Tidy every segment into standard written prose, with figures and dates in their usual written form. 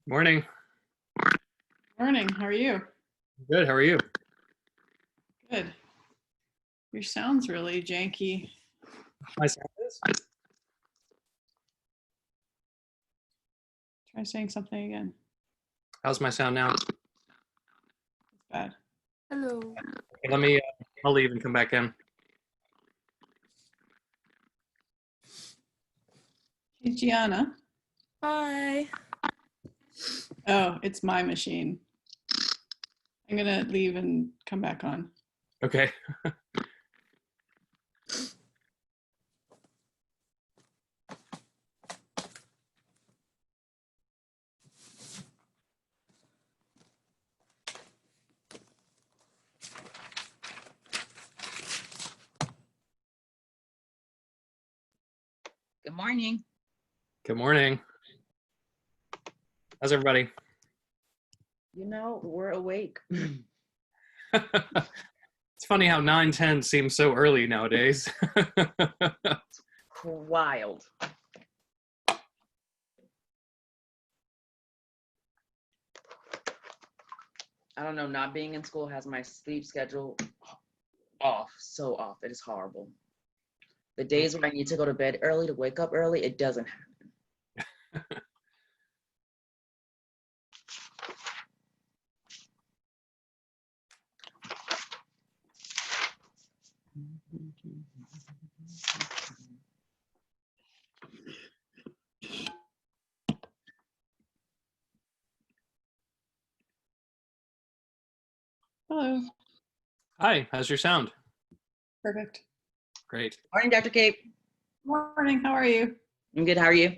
Morning. Morning. How are you? Good. How are you? Good. Your sound's really janky. My sound is? Try saying something again. How's my sound now? It's bad. Hello. Okay, let me. I'll leave and come back in. Hey, Gianna. Hi. Oh, it's my machine. I'm gonna leave and come back on. Okay. Good morning. Good morning. How's everybody? You know, we're awake. It's funny how 9:10 seems so early nowadays. Wild. I don't know, not being in school has my sleep schedule off, so off. It is horrible. The days when I need to go to bed early to wake up early, it doesn't happen. Hello. Hi. How's your sound? Perfect. Great. Morning, Dr. Cape. Morning. How are you? I'm good. How are you?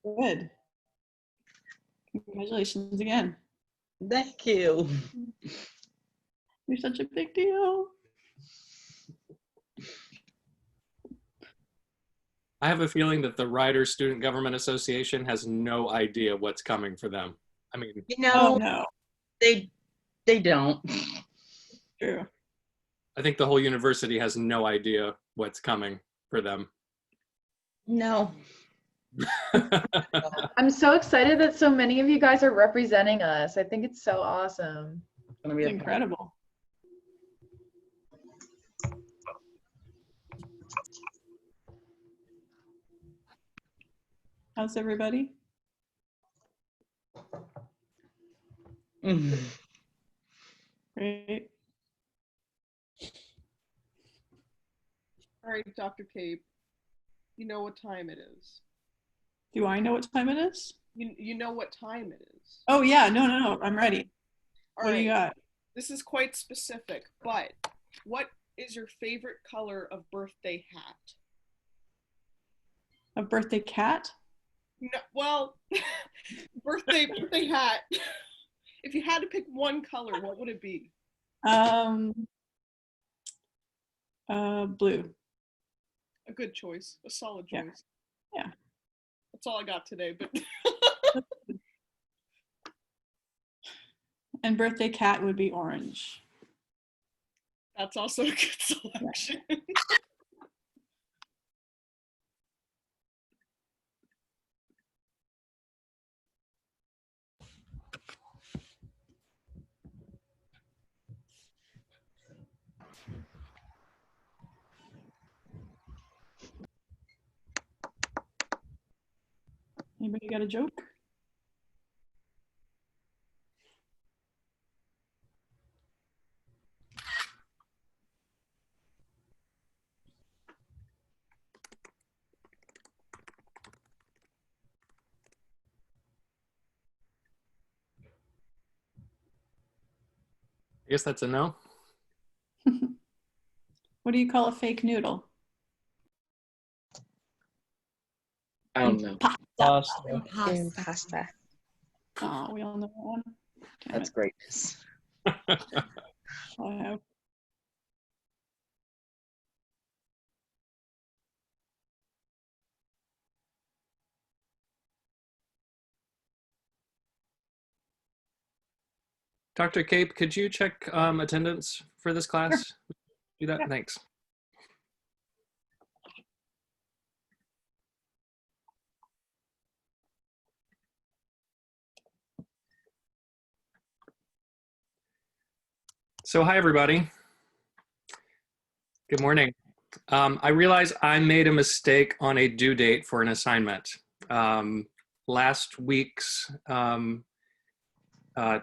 Good. Congratulations again. Thank you. You're such a big deal. I have a feeling that the Writers Student Government Association has no idea what's coming for them. I mean, You Oh know, no. they don't. True. I think the whole university has no idea what's coming for them. No. I'm so excited that so many of you guys are representing us. I think it's so awesome. It's gonna be It's a incredible. How's everybody? Mhm. Great. All right, Dr. Cape, you know what time it is. Do I know what time it is? You know what time it is. Oh yeah. No. I'm ready. All What do right, you got? this is quite specific, but what is your favorite color of birthday hat? A birthday cat? No, well, birthday hat. If you had to pick one color, what would it be? Blue. A good choice, a solid Yeah. choice. Yeah. That's all I got today, but And birthday cat would be orange. that's also a good selection. Anybody got a joke? I guess that's a no. What do you call a fake noodle? I don't know. Impasta. Oh, we all know that one. Damn That's it. greatness. I have. Dr. Cape, could you check attendance for this class? Do that? Yeah. Thanks. So hi, everybody. Good morning. I realize I made a mistake on a due date for an assignment. Last week's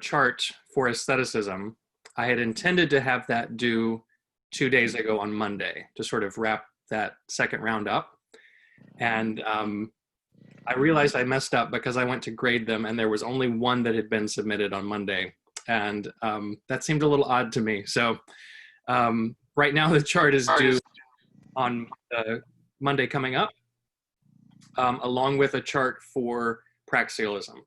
chart for aestheticism, I had intended to have that due 2 days ago on Monday to sort of wrap that second round up. And I realized I messed up because I went to grade them and there was only one that had been submitted on Monday. And that seemed a little odd to me. So right now the chart is due on Monday coming up, along with a chart for praxialism.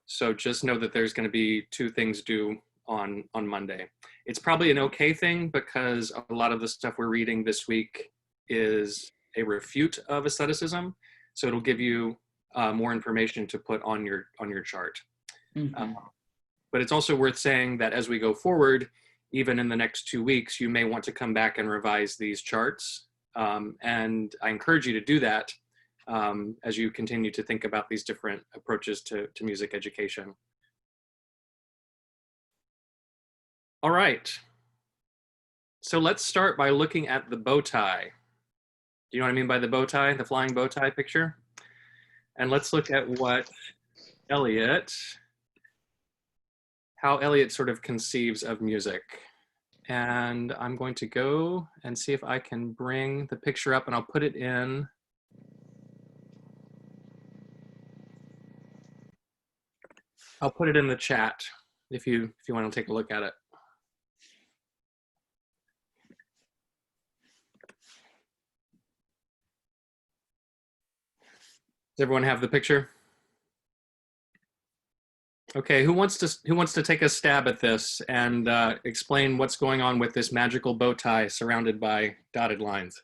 So just know that there's going to be two things due on Monday. It's probably an okay thing because a lot of the stuff we're reading this week is a refute of aestheticism. So it'll give you more information to put on your chart. Mhm. But it's also worth saying that as we go forward, even in the next 2 weeks, you may want to come back and revise these charts. And I encourage you to do that as you continue to think about these different approaches to music education. All right. So let's start by looking at the bow tie. Do you know what I mean by the bow tie, the flying bow tie picture? And let's look at how Elliot sort of conceives of music. And I'm going to go and see if I can bring the picture up, and I'll put it in. I'll put it in the chat if you want to take a look at it. Does everyone have the picture? Okay, who wants to take a stab at this and explain what's going on with this magical bow tie surrounded by dotted lines?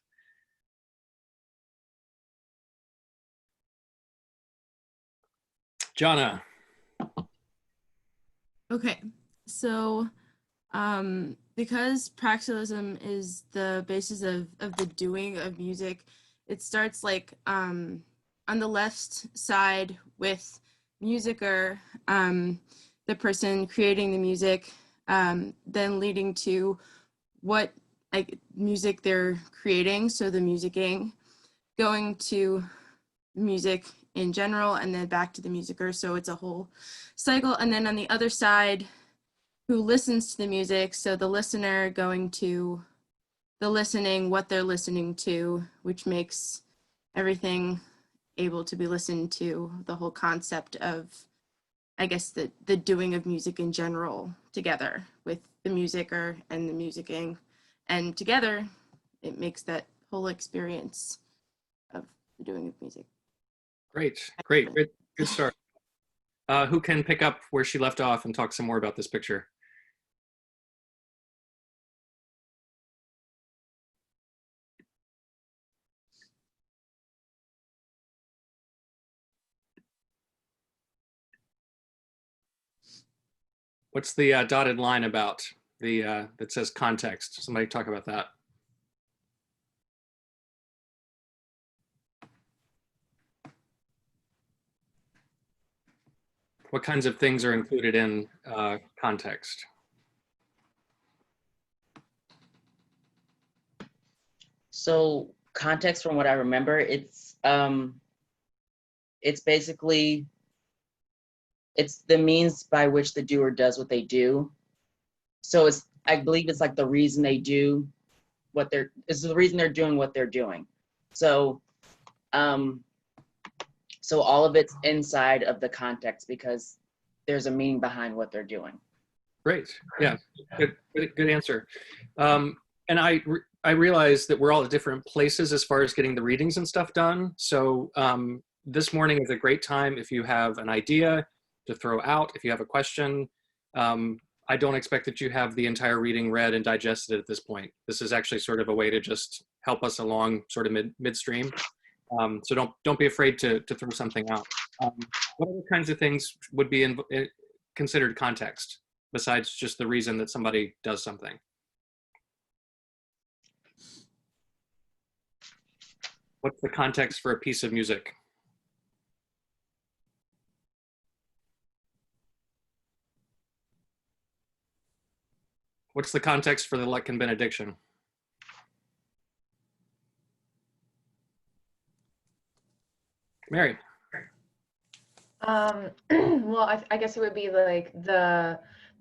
Jonna. Okay, so because praxialism is the basis of the doing of music, it starts like on the left side with musicer, the person creating the music, then leading to what like music they're creating, so the musicking, going to music in general, and then back to the musicer, so it's a whole cycle. And then on the other side, who listens to the music, so the listener going to the listening, what they're listening to, which makes everything able to be listened to, the whole concept of, I guess, the doing of music in general together with the musicer and the musicking, and together it makes that whole experience of the doing of music. Great, good start. Who can pick up where she left off and talk some more about this picture? What's the dotted line about that says context? Somebody talk about that. What kinds of things are included in context? So context, from what I remember, it's basically it's the means by which the doer does what they do. So I believe it's like the reason they do it's the reason they're doing what they're doing. So so all of it's inside of the context because there's a meaning behind what they're doing. Great, yeah, good answer. And I realize that we're all at different places as far as getting the readings and stuff done. So this morning is a great time if you have an idea to throw out, if you have a question. I don't expect that you have the entire reading read and digested at this point. This is actually sort of a way to just help us along sort of midstream. So don't be afraid to throw something out. What other kinds of things would be considered context besides just the reason that somebody does something? What's the context for a piece of music? What's the context for the Lutkin benediction? Mary. Well, I guess it would be like the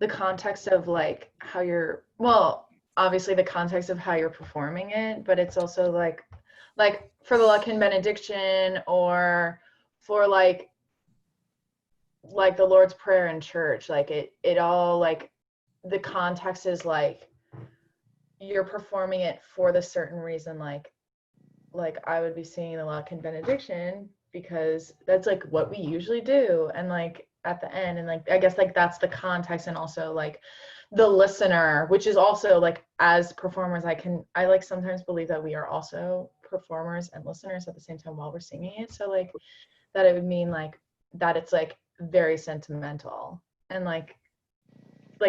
context of like how you're, well, obviously the context of how you're performing it, but it's also like for the Luckin benediction, or for like the Lord's Prayer in church, like it all, like the context is like you're performing it for the certain reason, like I would be singing the Luckin benediction because that's like what we usually do, and like at the end, and like I guess like that's the context, and also like the listener, which is also like, as performers, I like sometimes believe that we are also performers and listeners at the same time while we're singing it, so like that it would mean like that it's like very sentimental, and like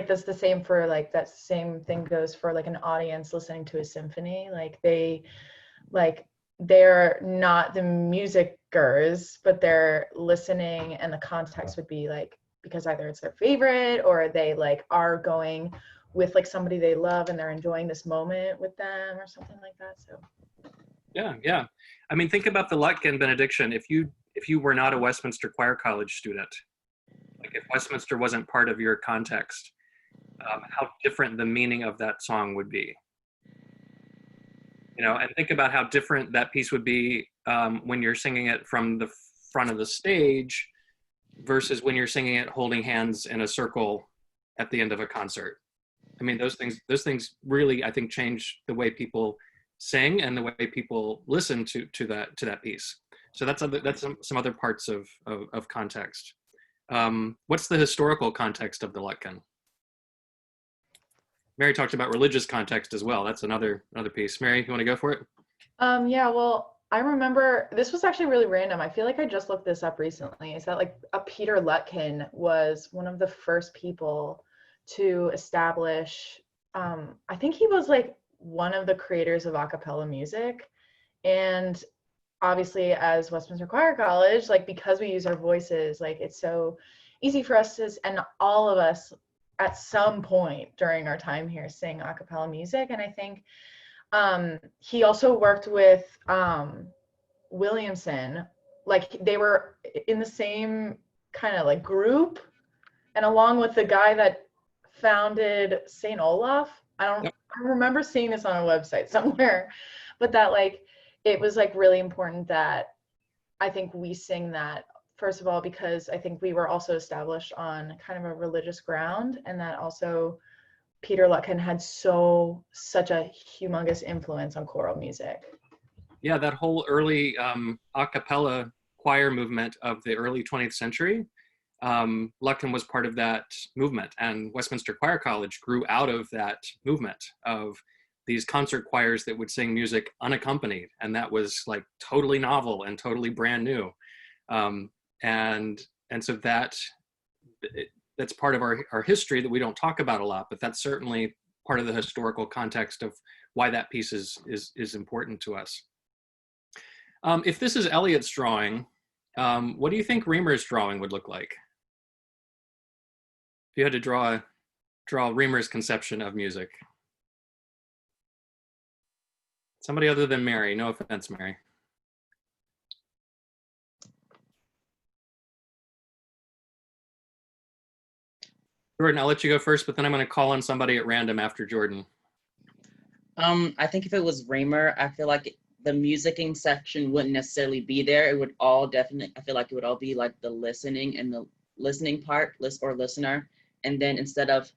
that's the same for like, that same thing goes for like an audience listening to a symphony, they're not the musicers, but they're listening, and the context would be like because either it's their favorite, or they like are going with like somebody they love and they're enjoying this moment with them or something like that. So Yeah. I mean, think about the Lutkin benediction. If you were not a Westminster Choir College student, like if Westminster wasn't part of your context, how different the meaning of that song would be. You know, and think about how different that piece would be when you're singing it from the front of the stage versus when you're singing it holding hands in a circle at the end of a concert. I mean, those things really, I think, change the way people sing and the way people listen to that piece. So that's some other parts of context. What's the historical context of the Lutkin? Mary talked about religious context as well. That's another piece. Mary, you want to go for it? Yeah, well, I remember this was actually really random. I feel like I just looked this up recently. Is that like Peter Lutkin was one of the first people to establish, I think he was like one of the creators of a cappella music. And obviously as Westminster Choir College, like because we use our voices, like it's so easy for us to, and all of us at some point during our time here sing a cappella music. And I think he also worked with Williamson, like they were in the same kind of like group, and along with the guy that founded St. Olaf. I remember seeing this on a website somewhere, but that like it was like really important that I think we sing that, first of all, because I think we were also established on kind of a religious ground, and that also Peter Lutkin had such a humongous influence on choral music. Yeah, that whole early a cappella choir movement of the early 20th century, Lutkin was part of that movement, and Westminster Choir College grew out of that movement of these concert choirs that would sing music unaccompanied, and that was like totally novel and totally brand new. And so that's part of our history that we don't talk about a lot, but that's certainly part of the historical context of why that piece is important to us. If this is Elliot's drawing, what do you think Reamer's drawing would look like? If you had to draw Reamer's conception of music. Somebody other than Mary, no offense, Mary. Jordan, I'll let you go first, but then I'm going to call on somebody at random after Jordan. I think if it was Raymer, I feel like the musicking section wouldn't necessarily be there. It would all definitely, I feel like it would all be like the listening and the listening part, listener. And then instead of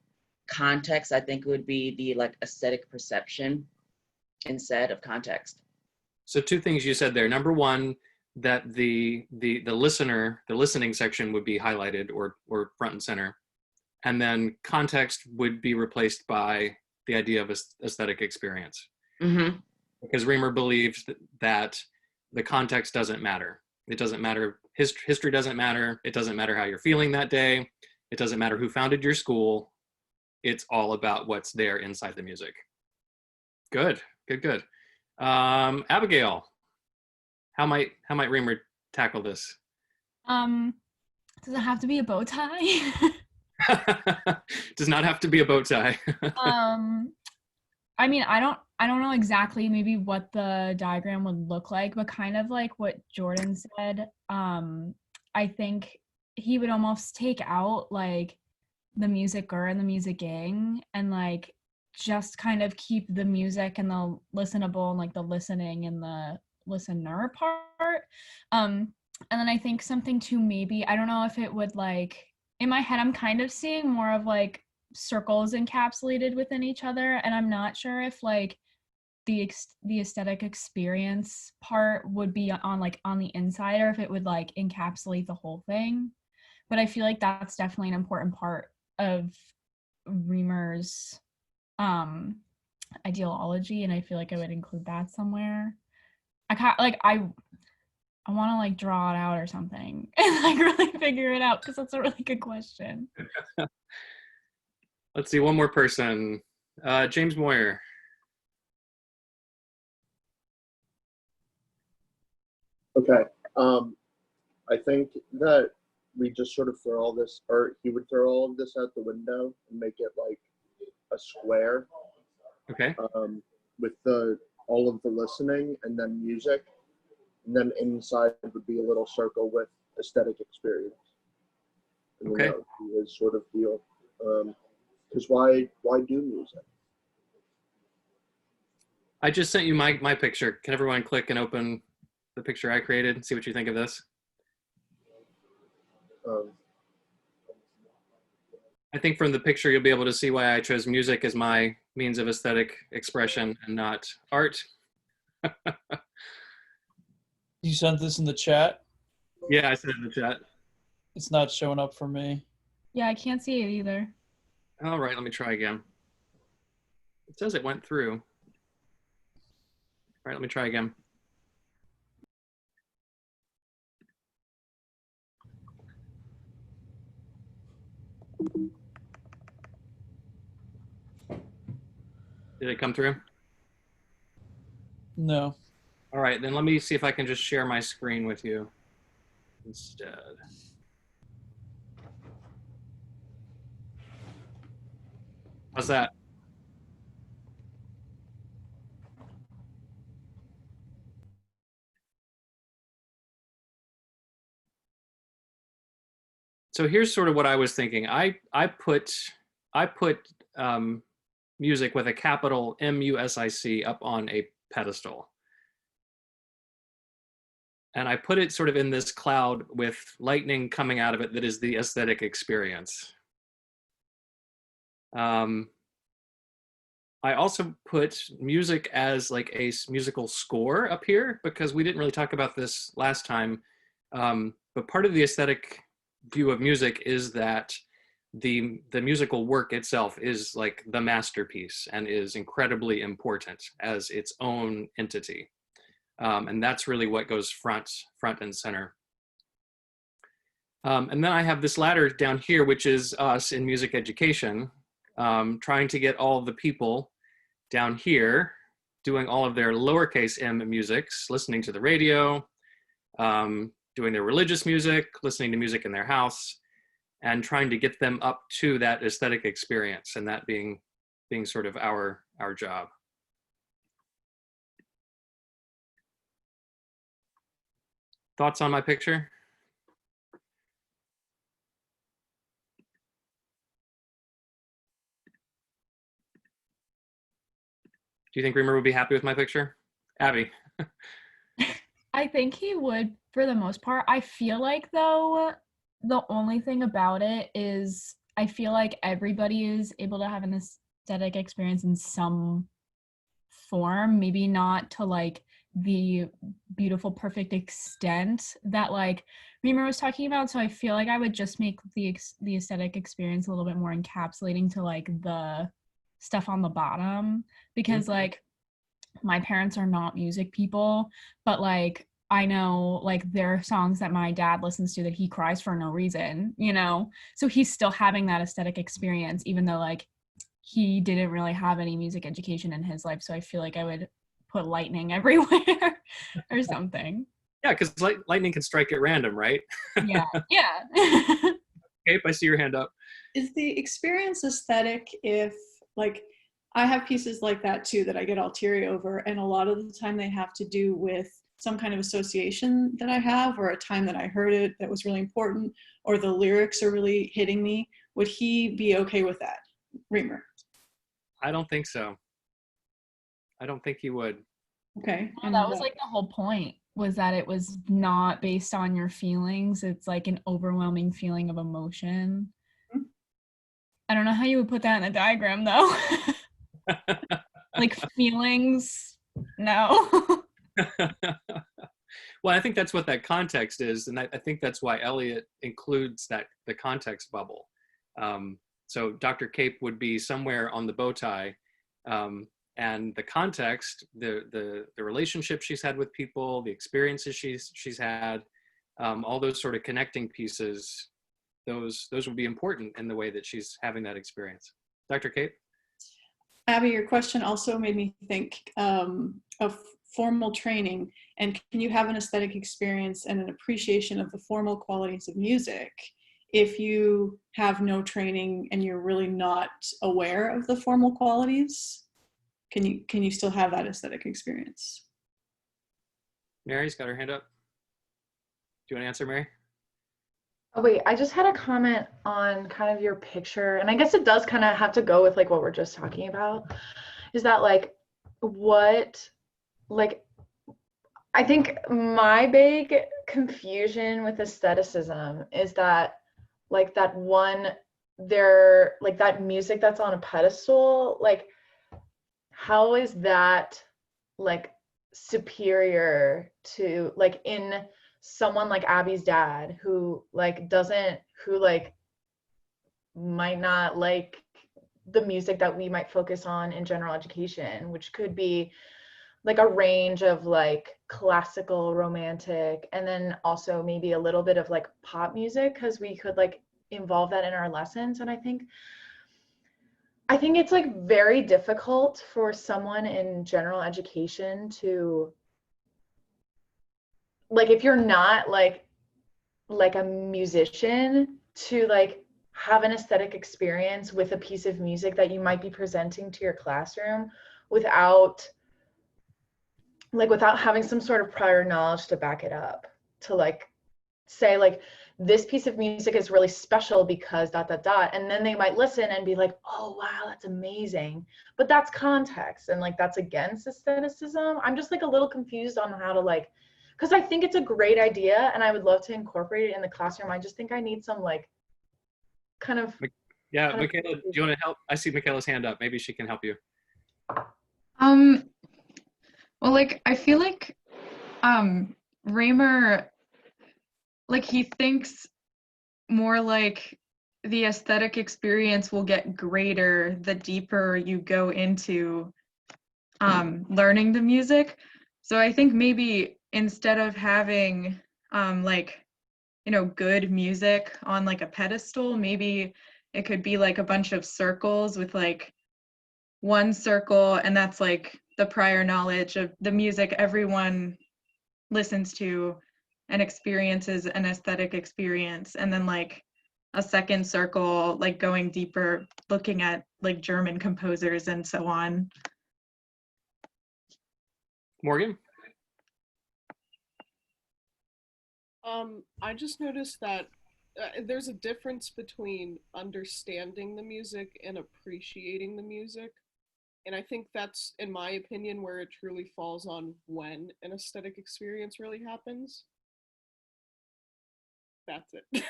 context, I think it would be the like aesthetic perception instead of context. So two things you said there. Number one, that the listening section would be highlighted or front and center. And then context would be replaced by the idea of aesthetic experience. Mm-hmm. Because Reamer believes that the context doesn't matter. It doesn't matter, history doesn't matter. It doesn't matter how you're feeling that day. It doesn't matter who founded your school. It's all about what's there inside the music. Good. Abigail, how might Reamer tackle this? Does it have to be a bow tie? Does not have to be a bow tie. I mean, I don't know exactly maybe what the diagram would look like, but kind of like what Jordan said. I think he would almost take out like the musicer and the musicking and like just kind of keep the music and the listenable and like the listening and the listener part. And then I think something too, maybe, I don't know if it would like, in my head, I'm kind of seeing more of like circles encapsulated within each other. And I'm not sure if like the aesthetic experience part would be on like on the inside or if it would like encapsulate the whole thing. But I feel like that's definitely an important part of Reamer's ideology, and I feel like I would include that somewhere. I want to like draw it out or something and like really figure it out because that's a really good question. Let's see, one more person. James Moyer. Okay. I think that we just sort of throw all this, or he would throw all of this out the window and make it like a square. Okay. With all of the listening and then music. And then inside would be a little circle with aesthetic experience. And Okay. that would be his sort of deal. Because why do music? I just sent you my picture. Can everyone click and open the picture I created and see what you think of this? I think from the picture you'll be able to see why I chose music as my means of aesthetic expression and not art. You sent this in the chat? Yeah, I said it in the chat. It's not showing up for me. Yeah, I can't see it either. All right, let me try again. It says it went through. All right, let me try again. Did it come through? No. All right, then let me see if I can just share my screen with you instead. How's that? So here's sort of what I was thinking. I put music with a capital MUSIC up on a pedestal. And I put it sort of in this cloud with lightning coming out of it that is the aesthetic experience. I also put music as like a musical score up here because we didn't really talk about this last time. But part of the aesthetic view of music is that the musical work itself is like the masterpiece and is incredibly important as its own entity. And that's really what goes front and center. And then I have this ladder down here, which is us in music education, trying to get all the people down here doing all of their lowercase m musics, listening to the radio, doing their religious music, listening to music in their house, and trying to get them up to that aesthetic experience, and that being sort of our job. Thoughts on my picture? Do you think Reamer would be happy with my picture? Abby? I think he would for the most part. I feel like though, the only thing about it is I feel like everybody is able to have an aesthetic experience in some form, maybe not to like the beautiful perfect extent that like Reamer was talking about. So I feel like I would just make the aesthetic experience a little bit more encapsulating to like the stuff on the bottom, because like my parents are not music people, but like I know like there are songs that my dad listens to that he cries for no reason, you know, so he's still having that aesthetic experience even though like he didn't really have any music education in his life. So I feel like I would put lightning everywhere or something. Yeah, because lightning can strike at random, right? Yeah. Cape, I see your hand up. Is the experience aesthetic if, like, I have pieces like that too that I get all teary over, and a lot of the time they have to do with some kind of association that I have, or a time that I heard it that was really important, or the lyrics are really hitting me. Would he be okay with that, Reamer? I don't think so. I don't think he would. Okay. Well, And that was like the whole point, was that it was not based on your feelings. It's like an overwhelming feeling of emotion. Mhm. I don't know how you would put that in a diagram though. Like feelings, no. Well, I think that's what that context is, and I think that's why Elliot includes the context bubble. So Dr. Cape would be somewhere on the bow tie, and the context, the relationship she's had with people, the experiences she's had, all those sort of connecting pieces, those would be important in the way that she's having that experience. Dr. Cape? Abby, your question also made me think of formal training, and can you have an aesthetic experience and an appreciation of the formal qualities of music if you have no training and you're really not aware of the formal qualities? Can you still have that aesthetic experience? Mary's got her hand up. Do you want to answer, Mary? Oh wait, I just had a comment on kind of your picture, and I guess it does kind of have to go with like what we're just talking about. Is that like what, like, I think my big confusion with aestheticism is that like that one there, like that music that's on a pedestal, like how is that like superior to like in someone like Abby's dad who like doesn't, who like might not like the music that we might focus on in general education, which could be like a range of like classical, romantic, and then also maybe a little bit of like pop music, because we could like involve that in our lessons. And I think it's like very difficult for someone in general education to, like, if you're not like a musician, to like have an aesthetic experience with a piece of music that you might be presenting to your classroom without having some sort of prior knowledge to back it up, to like say like this piece of music is really special because ... and then they might listen and be like, oh wow, that's amazing, but that's context, and like that's against aestheticism. I'm just like a little confused on how to like, because I think it's a great idea and I would love to incorporate it in the classroom. I just think I need some like kind of Michaela, do you want to help? I see Michaela's hand up. Maybe she can help you. Well, like, I feel like Raymer, like, he thinks more like the aesthetic experience will get greater the deeper you go into learning the music. So I think maybe instead of having like, you know, good music on like a pedestal, maybe it could be like a bunch of circles with like one circle, and that's like the prior knowledge of the music everyone listens to and experiences an aesthetic experience, and then like a second circle like going deeper, looking at like German composers and so on. Morgan? I just noticed that there's a difference between understanding the music and appreciating the music. And I think that's, in my opinion, where it truly falls on when an aesthetic experience really happens. That's it.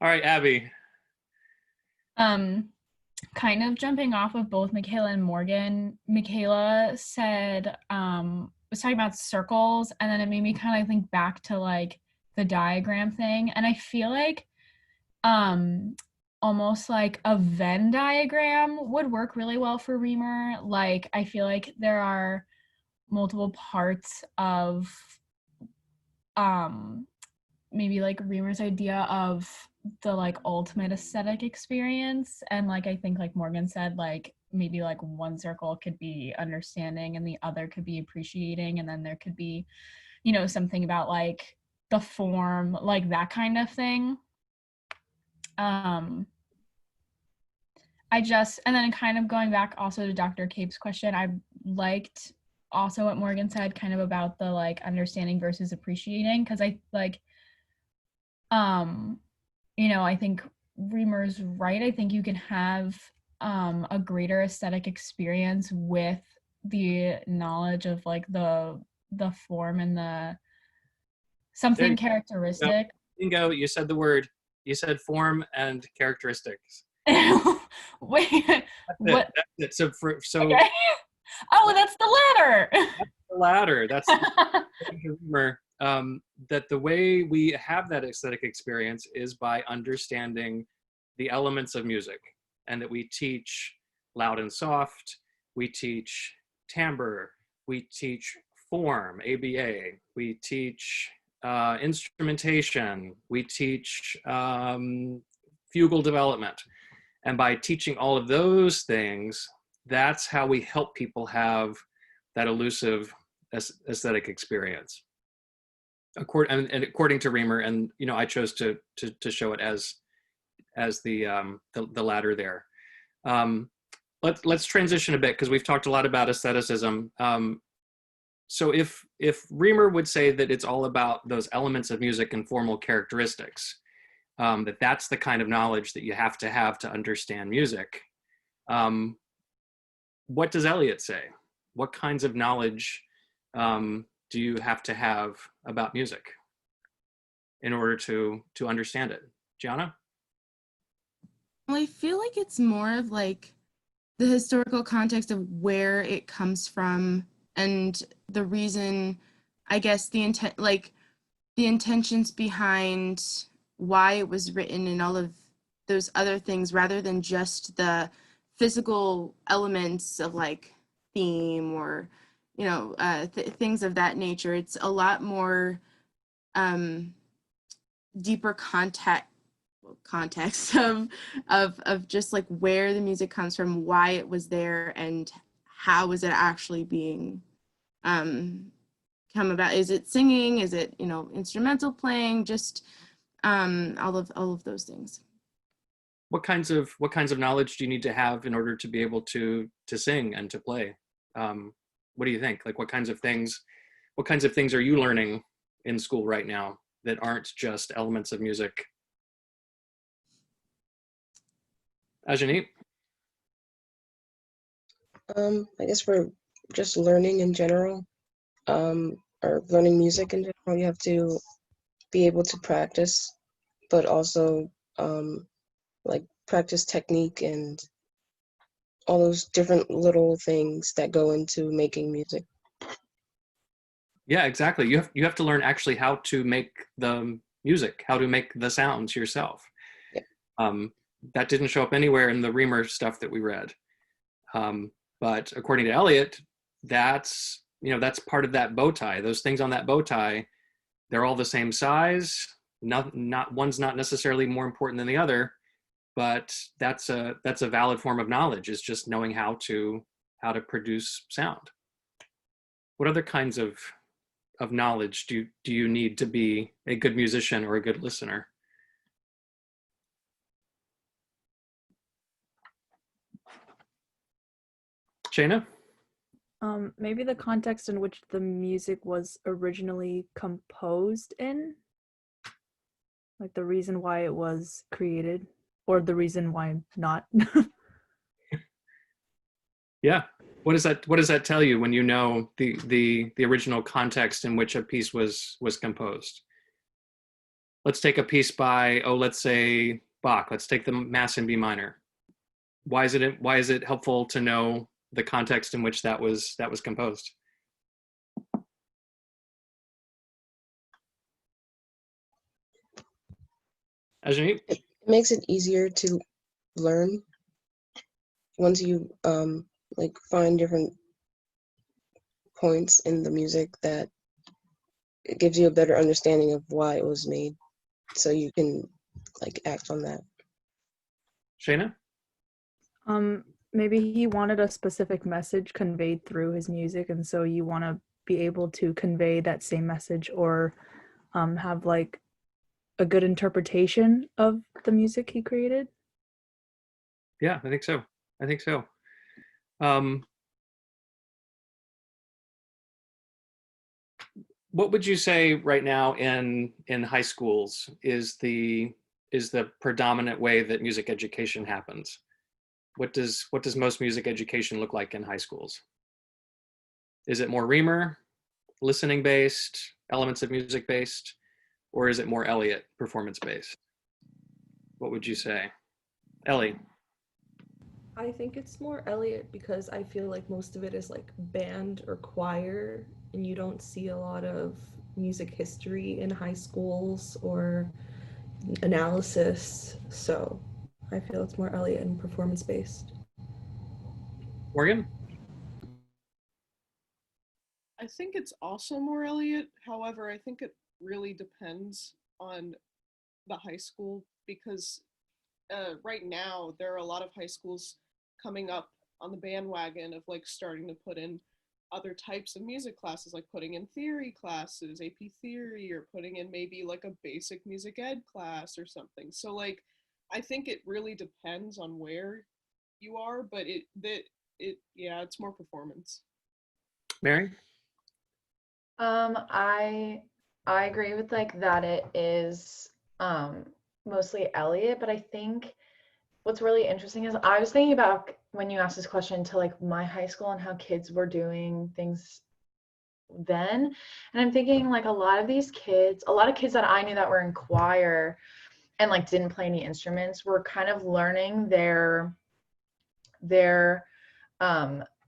All right, Abby. Kind of jumping off of both Michaela and Morgan, Michaela said, was talking about circles, and then it made me kind of think back to like the diagram thing. And I feel like almost like a Venn diagram would work really well for Reamer. Like, I feel like there are multiple parts of maybe like Reamer's idea of the like ultimate aesthetic experience. And like, I think like Morgan said, like maybe like one circle could be understanding and the other could be appreciating. And then there could be, you know, something about like the form, like that kind of thing. And then kind of going back also to Dr. Cape's question, I liked also what Morgan said kind of about the like understanding versus appreciating, because I like, I think Reamer's right. I think you can have a greater aesthetic experience with the knowledge of like the form and the something characteristic. Bingo, you said the word. You said form and characteristics. Wait, what? That's it. So Okay. Oh, that's the latter. the latter. That's humor. That the way we have that aesthetic experience is by understanding the elements of music, and that we teach loud and soft, we teach timbre, we teach form, ABA, we teach instrumentation, we teach fugal development. And by teaching all of those things, that's how we help people have that elusive aesthetic experience. According to Reamer, and I chose to show it as the latter there. Let's transition a bit, because we've talked a lot about aestheticism. So if Reamer would say that it's all about those elements of music and formal characteristics, that's the kind of knowledge that you have to understand music. What does Elliot say? What kinds of knowledge do you have to have about music in order to understand it? Gianna? Well, I feel like it's more of like the historical context of where it comes from, and the reason, I guess, the intentions behind why it was written and all of those other things, rather than just the physical elements of like theme or things of that nature. It's a lot more deeper context of just like where the music comes from, why it was there, and how is it actually being come about. Is it singing? Is it instrumental playing? Just all of those things. What kinds of knowledge do you need to have in order to be able to sing and to play? What do you think? Like, what kinds of things are you learning in school right now that aren't just elements of music? Ajani? I guess we're just learning in general, or learning music in general. You have to be able to practice, but also like practice technique and all those different little things that go into making music. Yeah, exactly. You have to learn actually how to make the music, how to make the sounds yourself. Yeah. That didn't show up anywhere in the Reamer stuff that we read. But according to Elliot, that's part of that bow tie. Those things on that bow tie, they're all the same size. Not one's not necessarily more important than the other, but that's a valid form of knowledge, is just knowing how to produce sound. What other kinds of knowledge do you need to be a good musician or a good listener? Shayna? Maybe the context in which the music was originally composed in, like the reason why it was created, or the reason why not. Yeah. What does that tell you when you know the original context in which a piece was composed? Let's take a piece by, let's say Bach. Let's take the Mass in B minor. Why is it helpful to know the context in which that was composed? Ajani? It makes it easier to learn once you like find different points in the music, that it gives you a better understanding of why it was made, so you can like act on that. Shayna? Maybe he wanted a specific message conveyed through his music, and so you want to be able to convey that same message, or have like a good interpretation of the music he created? Yeah, I think so. I think so. What would you say right now in high schools is the predominant way that music education happens? What does most music education look like in high schools? Is it more Reamer, listening based, elements of music based, or is it more Elliott, performance based? What would you say? Ellie. I think it's more Elliott because I feel like most of it is like band or choir, and you don't see a lot of music history in high schools or analysis. So I feel it's more Elliott and performance based. Morgan? I think it's also more Elliott. However, I think it really depends on the high school because right now there are a lot of high schools coming up on the bandwagon of like starting to put in other types of music classes, like putting in theory classes, AP theory, or putting in maybe like a basic music ed class or something. So like I think it really depends on where you are, but it's more performance. Mary? I agree with like that it is mostly Elliot, but I think what's really interesting is I was thinking about when you asked this question to like my high school and how kids were doing things then. And I'm thinking like a lot of kids that I knew that were in choir and like didn't play any instruments were kind of learning their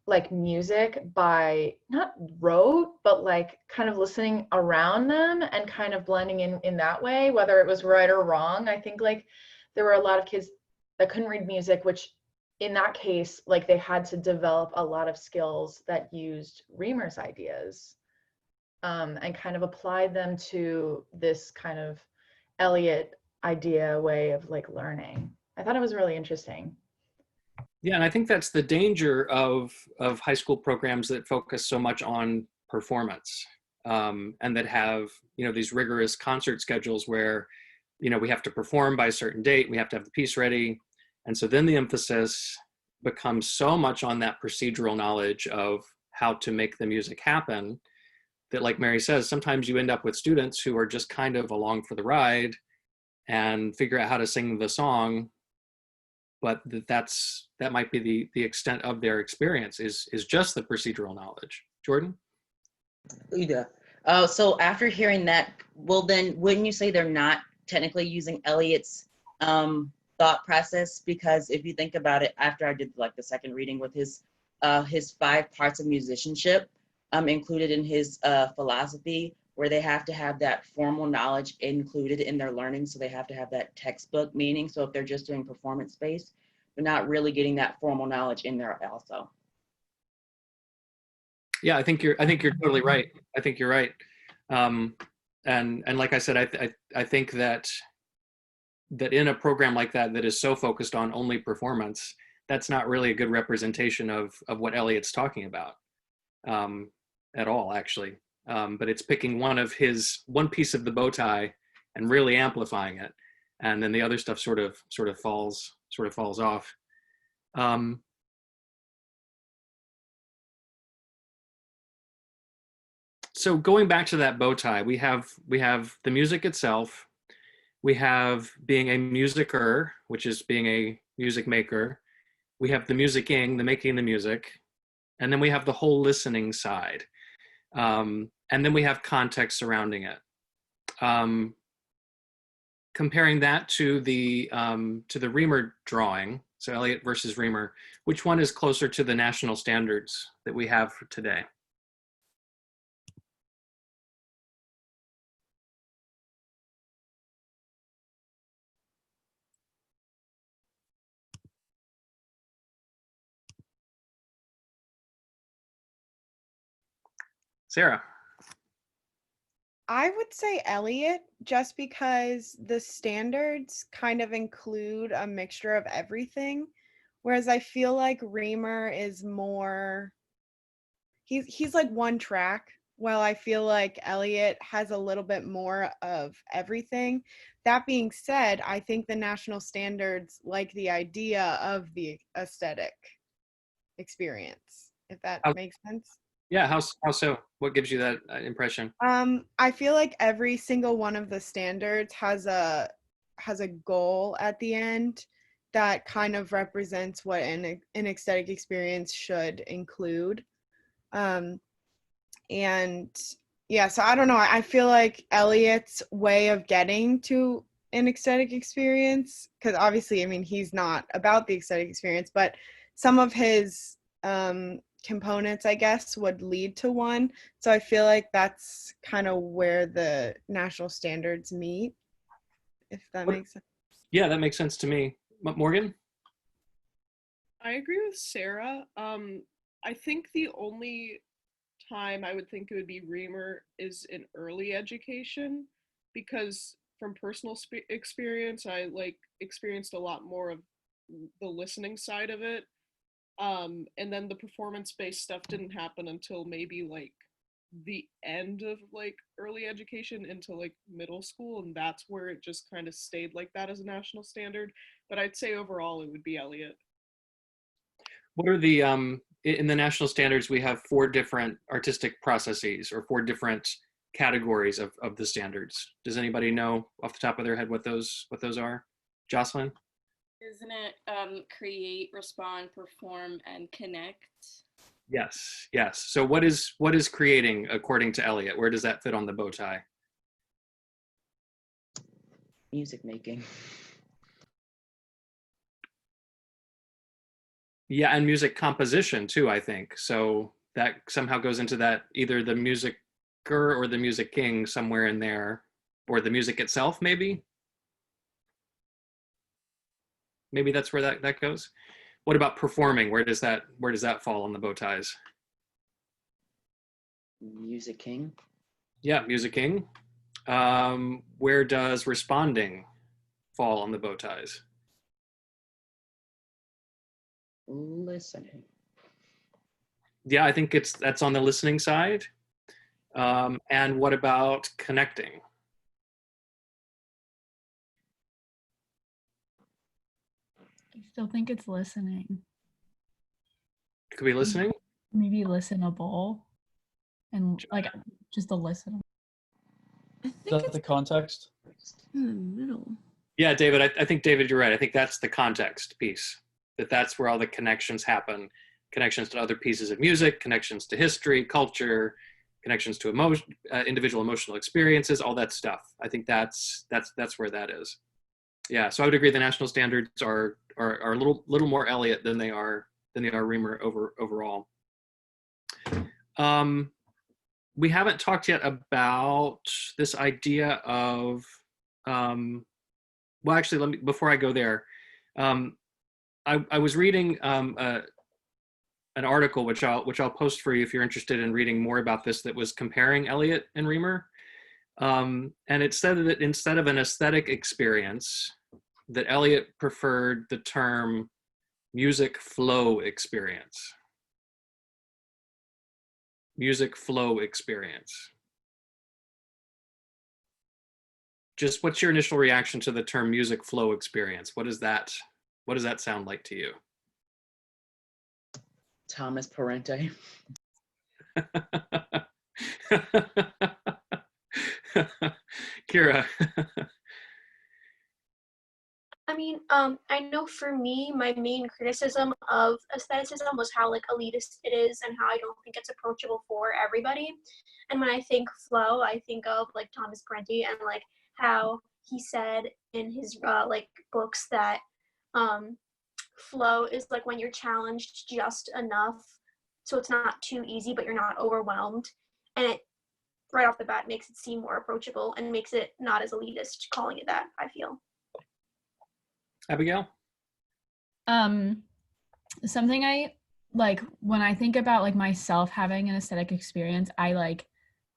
like music by not rote, but like kind of listening around them and kind of blending in that way, whether it was right or wrong. I think like there were a lot of kids that couldn't read music, which in that case, like they had to develop a lot of skills that used Reamer's ideas and kind of applied them to this kind of Elliott idea way of like learning. I thought it was really interesting. Yeah, and I think that's the danger of high school programs that focus so much on performance and that have these rigorous concert schedules where we have to perform by a certain date, we have to have the piece ready, and so then the emphasis becomes so much on that procedural knowledge of how to make the music happen that, like Mary says, sometimes you end up with students who are just kind of along for the ride and figure out how to sing the song, but that might be the extent of their experience is just the procedural knowledge. Jordan? Yeah. So after hearing that, well then wouldn't you say they're not technically using Elliot's thought process? Because if you think about it, after I did like the second reading with his 5 parts of musicianship included in his philosophy, where they have to have that formal knowledge included in their learning. So they have to have that textbook meaning. So if they're just doing performance based, they're not really getting that formal knowledge in there also. Yeah, I think you're totally right. I think you're right. And like I said, I think that in a program like that is so focused on only performance, that's not really a good representation of what Elliot's talking about at all, actually. But it's picking one piece of the bow tie and really amplifying it, and then the other stuff sort of falls off. So going back to that bow tie, we have the music itself, we have being a musicer, which is being a music maker, we have the musicking, the making the music, and then we have the whole listening side. And then we have context surrounding it. Comparing that to the Reamer drawing, so Elliott versus Reamer, which one is closer to the national standards that we have for today? Sarah? I would say Elliot, just because the standards kind of include a mixture of everything, whereas I feel like Reamer is more he's like one track, while I feel like Elliot has a little bit more of everything. That being said, I think the national standards like the idea of the aesthetic experience, if that How, makes sense. yeah, how so? What gives you that impression? I feel like every single one of the standards has a goal at the end that kind of represents what an aesthetic experience should include. And yeah, so I don't know. I feel like Elliot's way of getting to an aesthetic experience, because obviously, I mean, he's not about the aesthetic experience, but some of his components, I guess, would lead to one. So I feel like that's kind of where the national standards meet, if that makes sense. Yeah, that makes sense to me. Morgan? I agree with Sarah. I think the only time I would think it would be Reamer is in early education, because from personal experience, I like experienced a lot more of the listening side of it. And then the performance-based stuff didn't happen until maybe like the end of like early education into like middle school, and that's where it just kind of stayed like that as a national standard. But I'd say overall it would be Elliot. What are the in the national standards we have 4 different artistic processes or 4 different categories of the standards. Does anybody know off the top of their head what those are? Jocelyn? Isn't it create, respond, perform, and connect? Yes, yes. So what is creating according to Elliot? Where does that fit on the bow tie? Music making. Yeah, and music composition too, I think. So that somehow goes into that, either the musicer or the music king somewhere in there, or the music itself, maybe. Maybe that's where that goes. What about performing? Where does that fall on the bow ties? Music king. Yeah, music king. Where does responding fall on the bow ties? Listening. Yeah, I think that's on the listening side. And what about connecting? I still think it's listening. Could be listening? Maybe listenable and like just a listen. I Is think that it's the context? in the middle. Yeah, David, I think, David, you're right. I think that's the context piece, that's where all the connections happen, connections to other pieces of music, connections to history, culture, connections to individual emotional experiences, all that stuff. I think that's where that is. Yeah, so I would agree the national standards are a little more Elliot than they are Reamer overall. We haven't talked yet about this idea of well, actually, let me, before I go there, I was reading an article which I'll post for you if you're interested in reading more about this, that was comparing Elliot and Reamer, and it said that instead of an aesthetic experience, that Elliot preferred the term music flow experience. Music flow experience. Just what's your initial reaction to the term music flow experience? What does that sound like to you? Thomas Parente. Kira. I mean, I know for me, my main criticism of aestheticism was how like elitist it is and how I don't think it's approachable for everybody. And when I think flow, I think of like Thomas Parenti and like how he said in his like books that flow is like when you're challenged just enough so it's not too easy, but you're not overwhelmed. And it right off the bat makes it seem more approachable and makes it not as elitist calling it that, I feel. Abigail? Something I like when I think about like myself having an aesthetic experience, I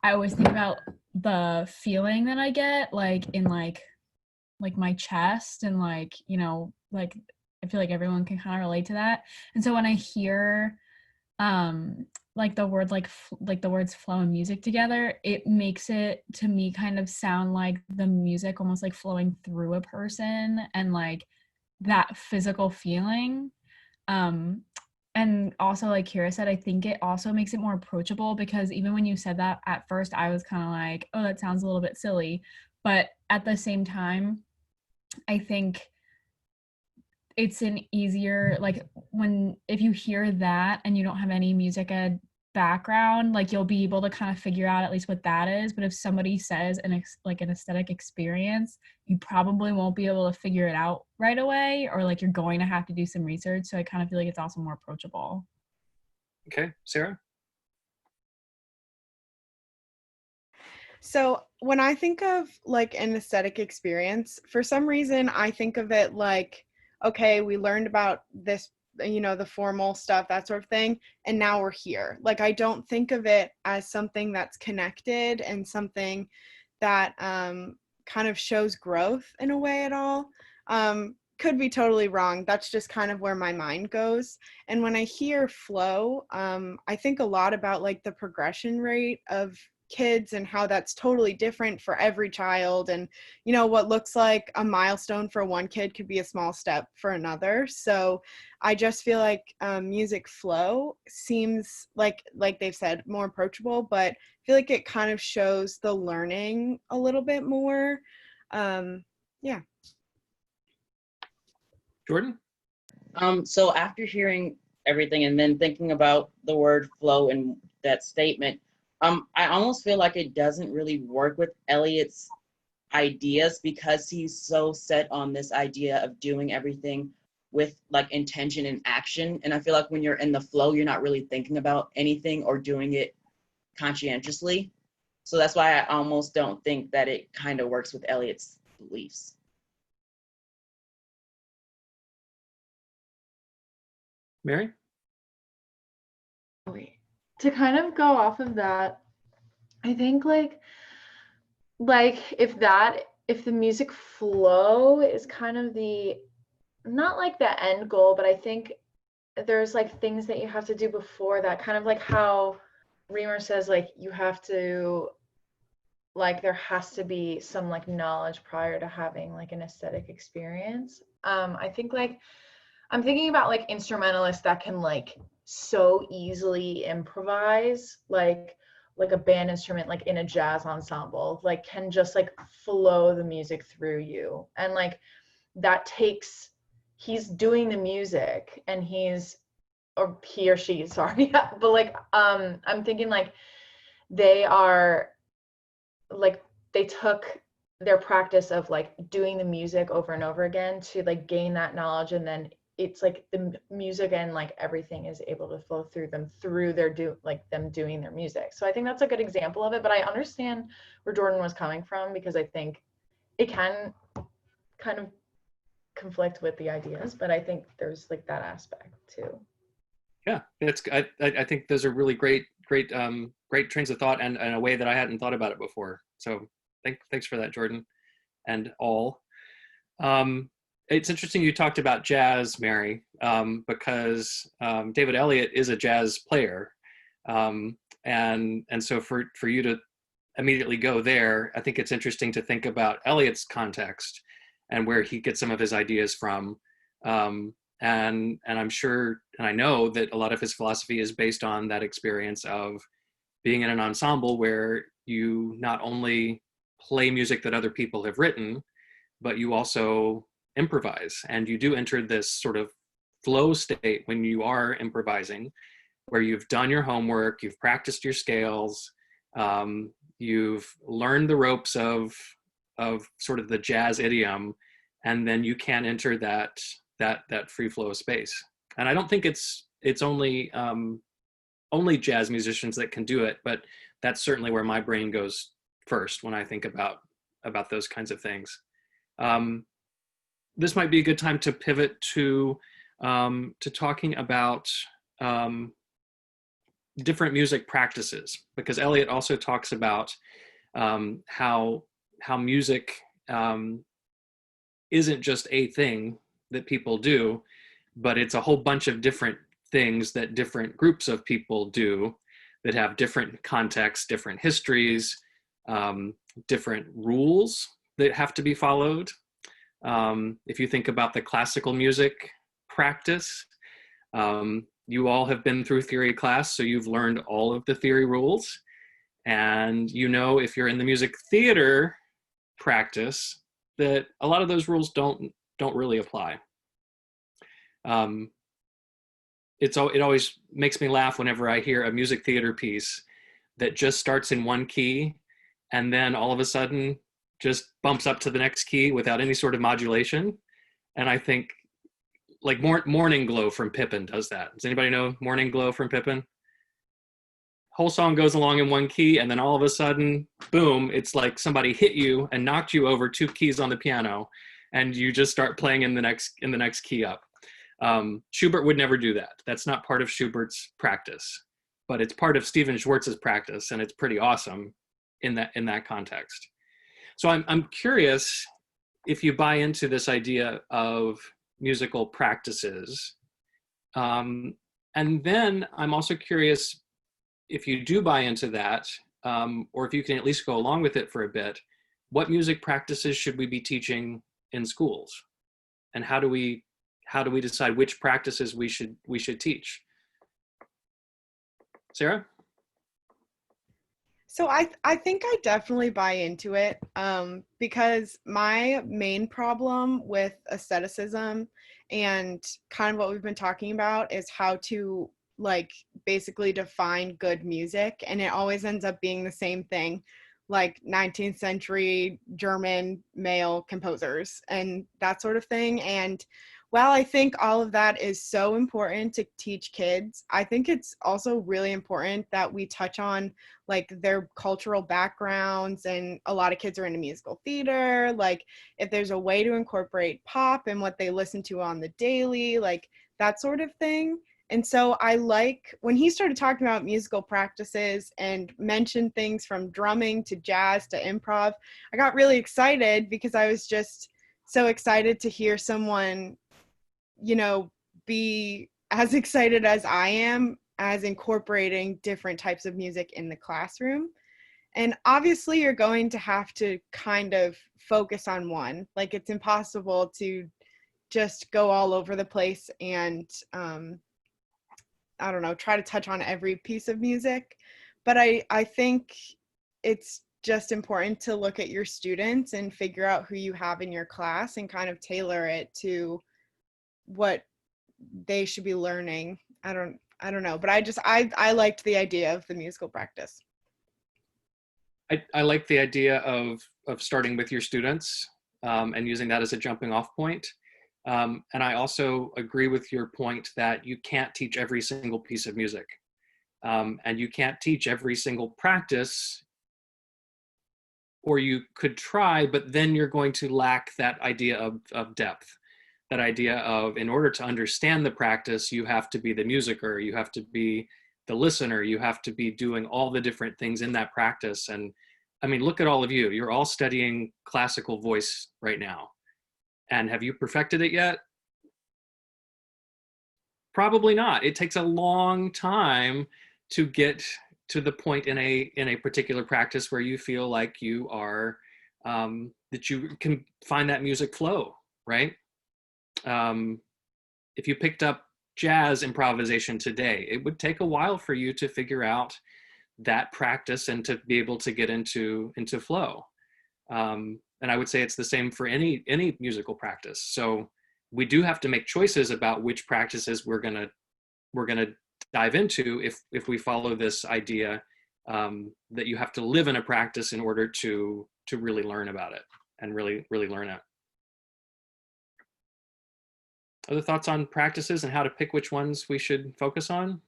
always think about the feeling that I get like in like my chest and like, you know, like I feel like everyone can kind of relate to that. And so when I hear like the word like the words flow and music together, it makes it to me kind of sound like the music almost like flowing through a person and like that physical feeling. Um, and also, like Kira said, I think it also makes it more approachable because even when you said that at first, I was kind of like, oh, that sounds a little bit silly. But at the same time, I think it's an easier, like when, if you hear that and you don't have any music ed background, like you'll be able to kind of figure out at least what that is. But if somebody says like an aesthetic experience, you probably won't be able to figure it out right away, or like you're going to have to do some research. So I kind of feel like it's also more approachable. Okay, Sarah? So when I think of like an aesthetic experience, for some reason I think of it like, okay, we learned about this, you know, the formal stuff, that sort of thing, and now we're here. Like I don't think of it as something that's connected and something that kind of shows growth in a way at all. Could be totally wrong. That's just kind of where my mind goes. And when I hear flow, I think a lot about like the progression rate of kids and how that's totally different for every child, and you know what looks like a milestone for one kid could be a small step for another. So I just feel like music flow seems like they've said, more approachable, but I feel like it kind of shows the learning a little bit more. Yeah. Jordan? So after hearing everything and then thinking about the word flow and that statement, I almost feel like it doesn't really work with Elliot's ideas because he's so set on this idea of doing everything with like intention and action. And I feel like when you're in the flow, you're not really thinking about anything or doing it conscientiously. So that's why I almost don't think that it kind of works with Elliot's beliefs. Mary? To kind of go off of that, I think like if the music flow is kind of the, not like the end goal, but I think there's like things that you have to do before that, kind of like how Reamer says, like you have to, like there has to be some like knowledge prior to having like an aesthetic experience. I think like I'm thinking about like instrumentalists that can like so easily improvise, like a band instrument, like in a jazz ensemble, like can just like flow the music through you. And like that takes, he's doing the music and he's, or he or she, sorry, but like I'm thinking like they are like, they took their practice of like doing the music over and over again to like gain that knowledge, and then it's like the music and like everything is able to flow through them through their them doing their music. So I think that's a good example of it, but I understand where Jordan was coming from because I think it can kind of conflict with the ideas, but I think there's like that aspect too. Yeah, I think those are really great trains of thought and a way that I hadn't thought about it before. So thanks for that, Jordan, and all. It's interesting you talked about jazz, Mary, because David Elliott is a jazz player, and so for you to immediately go there, I think it's interesting to think about Elliott's context and where he gets some of his ideas from. And I'm sure, and I know that a lot of his philosophy is based on that experience of being in an ensemble where you not only play music that other people have written, but you also improvise, and you do enter this sort of flow state when you are improvising, where you've done your homework, you've practiced your scales, you've learned the ropes of sort of the jazz idiom, and then you can enter that free flow space. And I don't think it's only jazz musicians that can do it, but that's certainly where my brain goes first when I think about those kinds of things. This might be a good time to pivot to talking about different music practices, because Elliot also talks about how music isn't just a thing that people do, but it's a whole bunch of different things that different groups of people do. that have different contexts, different histories, different rules that have to be followed. If you think about the classical music practice, you all have been through theory class, so you've learned all of the theory rules. And you know, if you're in the music theater practice, that a lot of those rules don't really apply. It always makes me laugh whenever I hear a music theater piece that just starts in one key and then all of a sudden just bumps up to the next key without any sort of modulation. And I think like Morning Glow from Pippin does that. Does anybody know Morning Glow from Pippin? Whole song goes along in one key and then all of a sudden, boom, it's like somebody hit you and knocked you over 2 keys on the piano and you just start playing in the next key up. Schubert would never do that. That's not part of Schubert's practice, but it's part of Stephen Schwartz's practice, and it's pretty awesome in that context. So I'm curious if you buy into this idea of musical practices, and then I'm also curious if you do buy into that, or if you can at least go along with it for a bit. What music practices should we be teaching in schools, and how do we decide which practices we should teach? Sarah? So I think I definitely buy into it, because my main problem with aestheticism and kind of what we've been talking about is how to like basically define good music, and it always ends up being the same thing, like 19th century German male composers and that sort of thing. And while I think all of that is so important to teach kids, I think it's also really important that we touch on like their cultural backgrounds. And a lot of kids are into musical theater. Like if there's a way to incorporate pop and what they listen to on the daily, like that sort of thing. And so I like when he started talking about musical practices and mentioned things from drumming to jazz to improv, I got really excited because I was just so excited to hear someone, you know, be as excited as I am as incorporating different types of music in the classroom. And obviously you're going to have to kind of focus on one. Like it's impossible to just go all over the place and I don't know, try to touch on every piece of music. But I think it's just important to look at your students and figure out who you have in your class and kind of tailor it to what they should be learning. I don't know, but I liked the idea of the musical practice. I like the idea of starting with your students and using that as a jumping off point. And I also agree with your point that you can't teach every single piece of music, and you can't teach every single practice, or you could try, but then you're going to lack that idea of depth. That idea of, in order to understand the practice, you have to be the musicer, you have to be the listener, you have to be doing all the different things in that practice. And I mean, look at all of you. You're all studying classical voice right now. And have you perfected it yet? Probably not. It takes a long time to get to the point in a particular practice where you feel like you are, that you can find that music flow, right? If you picked up jazz improvisation today, it would take a while for you to figure out that practice and to be able to get into flow. And I would say it's the same for any musical practice. So we do have to make choices about which practices we're gonna dive into if we follow this idea that you have to live in a practice in order to really learn about it and really learn it. Other thoughts on practices and how to pick which ones we should focus on?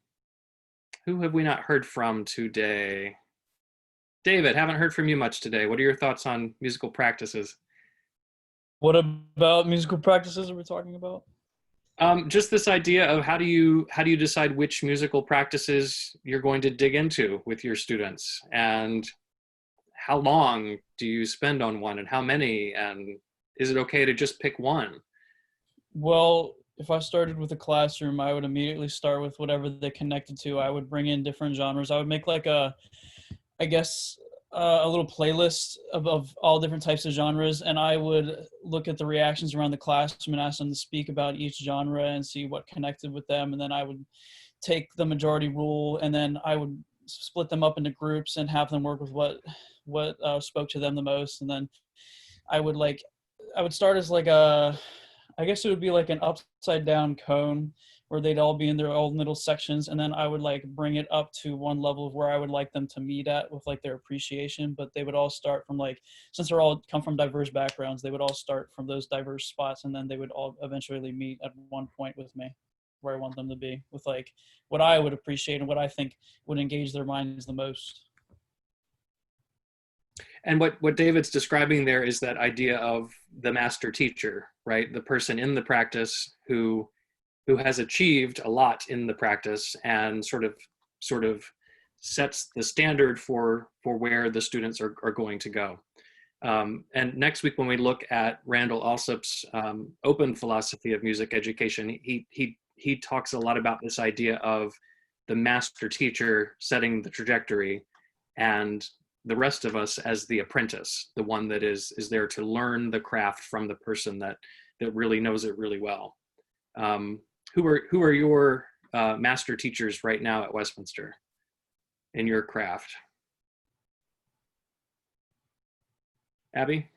Who have we not heard from today? David, haven't heard from you much today. What are your thoughts on musical practices? What about musical practices are we talking about? Just this idea of how do you decide which musical practices you're going to dig into with your students, and how long do you spend on one, and how many, and is it okay to just pick one? Well, if I started with a classroom, I would immediately start with whatever they connected to. I would bring in different genres. I would make like I guess, a little playlist of all different types of genres, and I would look at the reactions around the classroom and ask them to speak about each genre and see what connected with them. And then I would take the majority rule, and then I would split them up into groups and have them work with what spoke to them the most. And then I would start as like I guess it would be like an upside down cone where they'd all be in their own little sections, and then I would like bring it up to one level of where I would like them to meet at with like their appreciation. But they would all start from like, since they're all come from diverse backgrounds, they would all start from those diverse spots, and then they would all eventually meet at one point with me where I want them to be with like what I would appreciate and what I think would engage their minds the most. And what David's describing there is that idea of the master teacher, right? The person in the practice who has achieved a lot in the practice and sort of sets the standard for where the students are going to go. And next week, when we look at Randall Alsop's open philosophy of music education, he talks a lot about this idea of the master teacher setting the trajectory and the rest of us as the apprentice, the one that is there to learn the craft from the person that really knows it really well. Who are your master teachers right now at Westminster in your craft? Abby?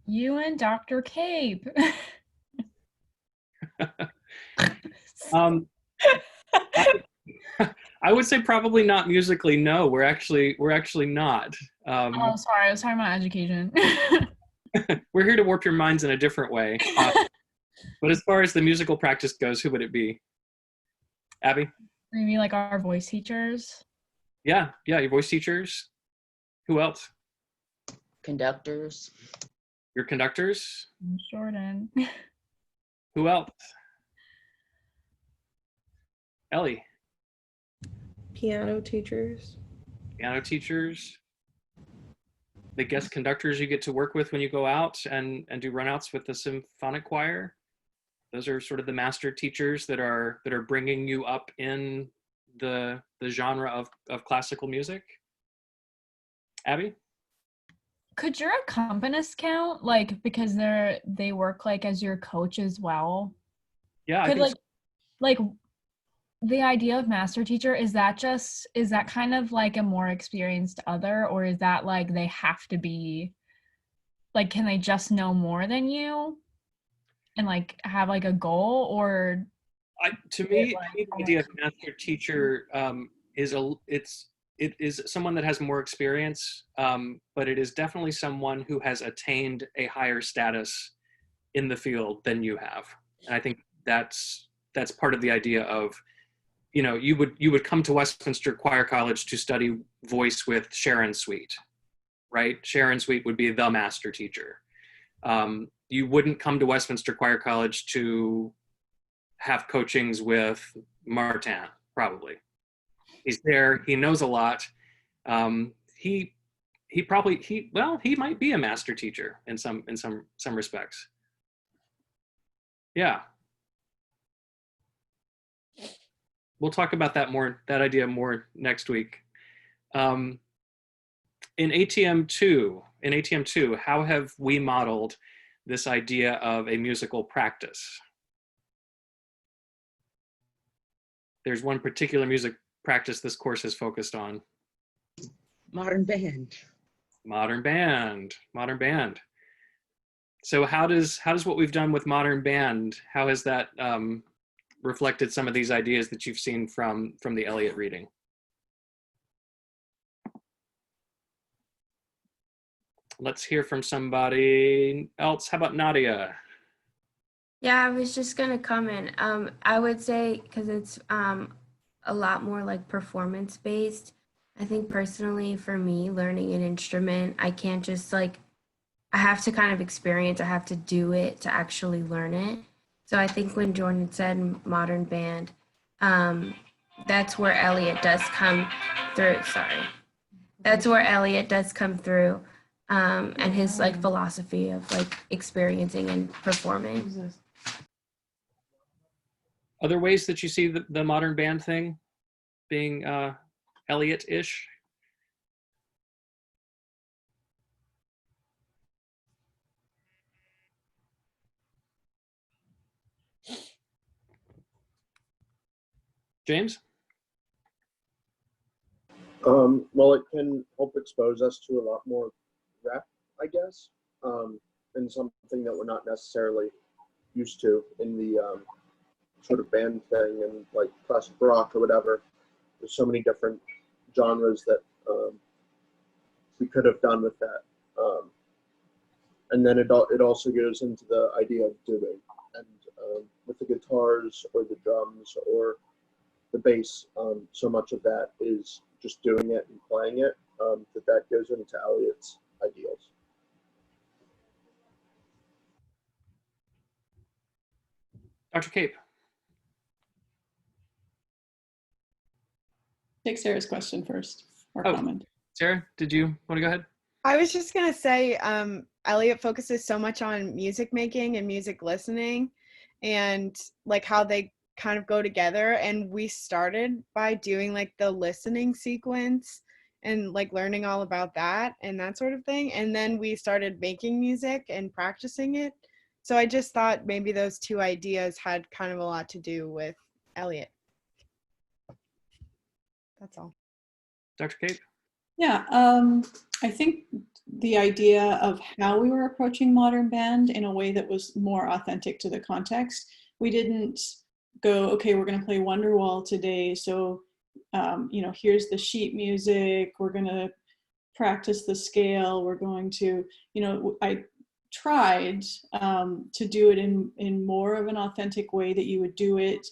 You and Dr. Cape. I would say probably not musically. No, we're actually not. Oh, sorry, I was talking about education. We're here to warp your minds in a different way. But as far as the musical practice goes, who would it be? Abby? Maybe like our voice teachers. Yeah, your voice teachers. Who else? Conductors. Your conductors? Jordan. Who else? Ellie? Piano teachers. Piano teachers. The guest conductors you get to work with when you go out and do runouts with the symphonic choir. Those are sort of the master teachers that are bringing you up in the genre of classical music. Abby? Could your accompanist count? Like, because they work like as your coach as well. Yeah, I Could think like the idea of master teacher, is that kind of like a more experienced other, or is that like they have to be like, can they just know more than you and like have like a goal? Or to me the idea of master teacher it is someone that has more experience, but it is definitely someone who has attained a higher status in the field than you have. And I think that's part of the idea of, you would come to Westminster Choir College to study voice with Sharon Sweet, right? Sharon Sweet would be the master teacher. You wouldn't come to Westminster Choir College to have coachings with Martin, probably. He's there, he knows a lot. He might be a master teacher in some respects. Yeah. We'll talk about that idea more next week. In ATM 2, how have we modeled this idea of a musical practice? There's one particular music practice this course is focused on. Modern band. Modern band. So how does what we've done with modern band, how has that reflected some of these ideas that you've seen from the Eliot reading? Let's hear from somebody else. How about Nadia? Yeah, I was just gonna comment. I would say, because it's a lot more like performance based. I think personally for me, learning an instrument, I can't just I have to kind of experience, I have to do it to actually learn it. So I think when Jordan said modern band, that's where Eliot does come through. That's where Eliot does come through, and his philosophy of experiencing and performing. Other ways that you see the modern band thing being Elliott-ish? James? Well, it can help expose us to a lot more rap, I guess, and something that we're not necessarily used to in the sort of band thing and like classic rock or whatever. There's so many different genres that we could have done with that. And then it also goes into the idea of doing, and with the guitars or the drums or the bass, so much of that is just doing it and playing it, that goes into Elliott's ideals. Dr. Cape? Take Sarah's question first, or Oh, comment. Sarah, did you want to go ahead? I was just gonna say, Elliot focuses so much on music making and music listening, and like how they kind of go together. And we started by doing like the listening sequence and like learning all about that and that sort of thing. And then we started making music and practicing it. So I just thought maybe those two ideas had kind of a lot to do with Elliot. That's all. Dr. Cape? Yeah, I think the idea of how we were approaching modern band in a way that was more authentic to the context. We didn't go, okay, we're going to play Wonderwall today, so here's the sheet music, we're going to practice the scale, we're going to, I tried to do it in more of an authentic way that you would do it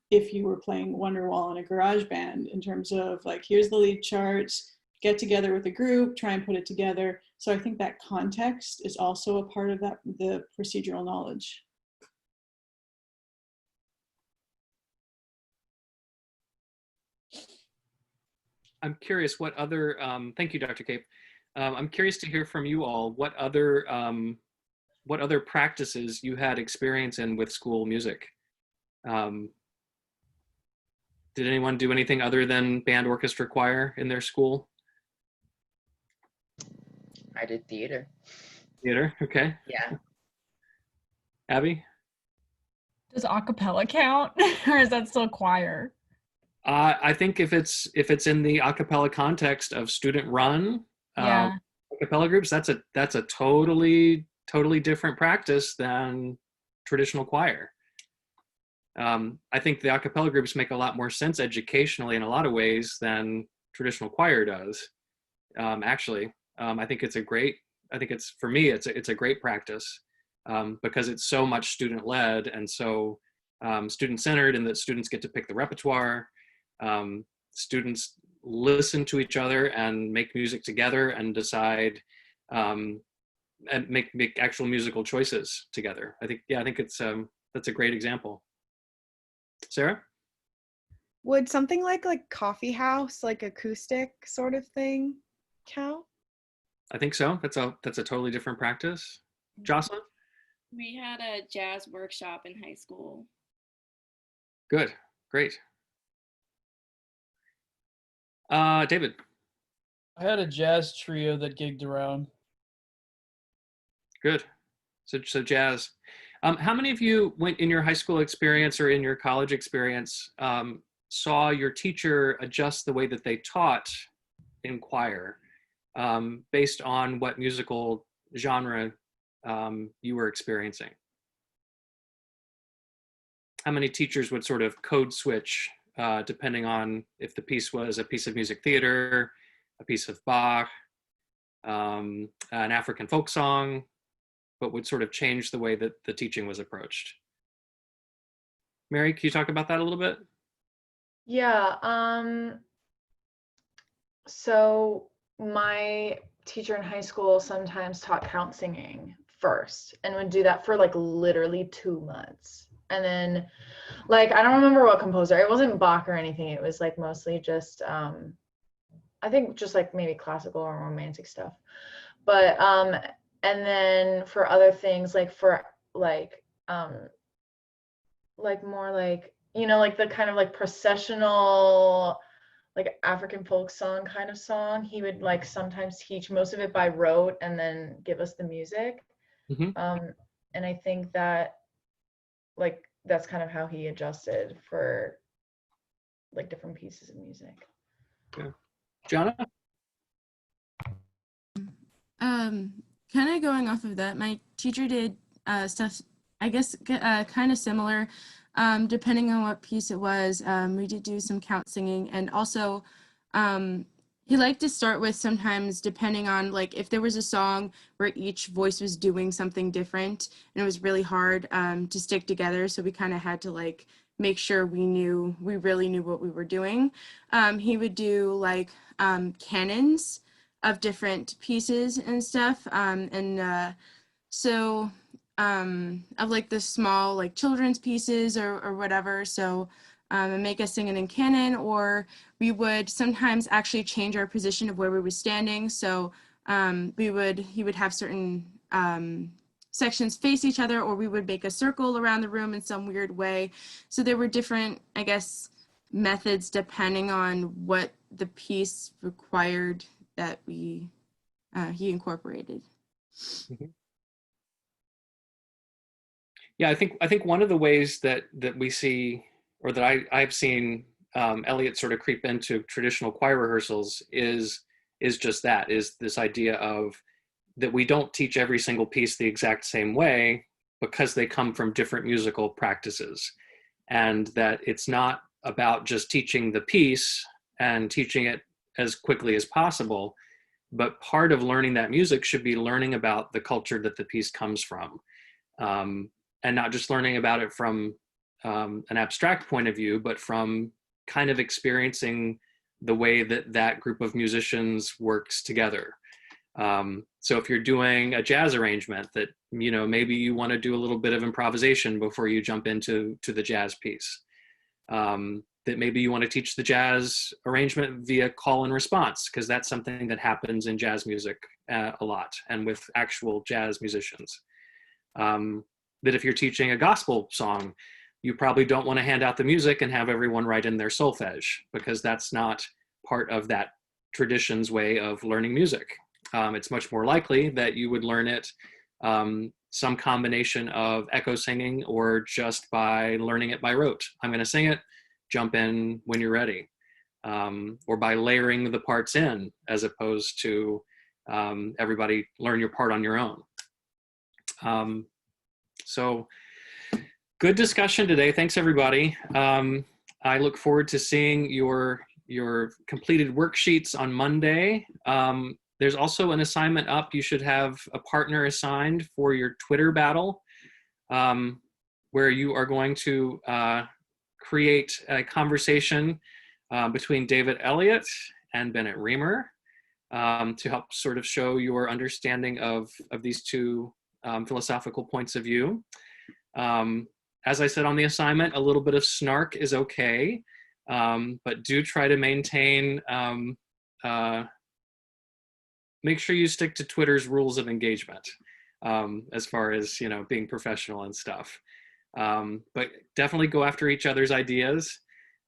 if you were playing Wonderwall in a garage band, in terms of like, here's the lead charts, get together with a group, try and put it together. So I think that context is also a part of that, the procedural knowledge. I'm curious what other, thank you, Dr. Cape. I'm curious to hear from you all what other practices you had experience in with school music. Did anyone do anything other than band, orchestra, choir in their school? I did theater. Theater, okay. Yeah. Abby? Does a cappella count, or is that still choir? I think if it's in the a cappella context of student run Yeah. a cappella groups, that's a totally different practice than traditional choir. I think the a cappella groups make a lot more sense educationally in a lot of ways than traditional choir does. Actually, I think for me it's a great practice because it's so much student led and so student centered, and that students get to pick the repertoire. Students listen to each other and make music together and decide and make actual musical choices together. I think it's that's a great example. Sarah? Would something like coffee house, like acoustic sort of thing count? I think so. That's a totally different practice. Jocelyn? We had a jazz workshop in high school. Good. Great. David? I had a jazz trio that gigged around. Good. So jazz. How many of you went in your high school experience or in your college experience saw your teacher adjust the way that they taught in choir based on what musical genre you were experiencing? How many teachers would sort of code switch depending on if the piece was a piece of music theater, a piece of Bach, an African folk song, but would sort of change the way that the teaching was approached? Mary, can you talk about that a little bit? Yeah. So my teacher in high school sometimes taught count singing first and would do that for like literally 2 months. And then like, I don't remember what composer, it wasn't Bach or anything. It was like mostly just, I think just like maybe classical or romantic stuff. But, and then for other things, like for like, like more like, you know, like the kind of like processional, like African folk song kind of song. He would like sometimes teach most of it by rote and then give us the music. And I think that like that's kind of how he adjusted for like different pieces of music. Yeah. Jonna? Kind of going off of that, my teacher did stuff, I guess, kind of similar. Depending on what piece it was, we did do some count singing, and also he liked to start with sometimes, depending on like if there was a song where each voice was doing something different, and it was really hard to stick together, so we kind of had to like make sure we really knew what we were doing. He would do like canons of different pieces and stuff, so of like the small like children's pieces or whatever, so and make us sing it in canon, or we would sometimes actually change our position of where we were standing, so he would have certain sections face each other, or we would make a circle around the room in some weird way. So there were different, I guess, methods depending on what the piece required that he incorporated. Yeah, I think one of the ways that we see, or that I've seen Elliot sort of creep into traditional choir rehearsals is just that, is this idea of that we don't teach every single piece the exact same way because they come from different musical practices, and that it's not about just teaching the piece and teaching it as quickly as possible, but part of learning that music should be learning about the culture that the piece comes from, and not just learning about it from an abstract point of view, but from kind of experiencing the way that that group of musicians works together. So if you're doing a jazz arrangement, that, you know, maybe you want to do a little bit of improvisation before you jump into the jazz piece. That maybe you want to teach the jazz arrangement via call and response, because that's something that happens in jazz music a lot, and with actual jazz musicians. That if you're teaching a gospel song, you probably don't want to hand out the music and have everyone write in their solfege, because that's not part of that tradition's way of learning music. It's much more likely that you would learn it some combination of echo singing, or just by learning it by rote. I'm going to sing it, jump in when you're ready. Or by layering the parts in, as opposed to everybody learn your part on your own. So good discussion today. Thanks, everybody. I look forward to seeing your completed worksheets on Monday. There's also an assignment up. You should have a partner assigned for your Twitter battle, where you are going to create a conversation between David Elliott and Bennett Reamer, to help sort of show your understanding of these two philosophical points of view. As I said on the assignment, a little bit of snark is okay, but do try to maintain, make sure you stick to Twitter's rules of engagement, as far as, you know, being professional and stuff. But definitely go after each other's ideas,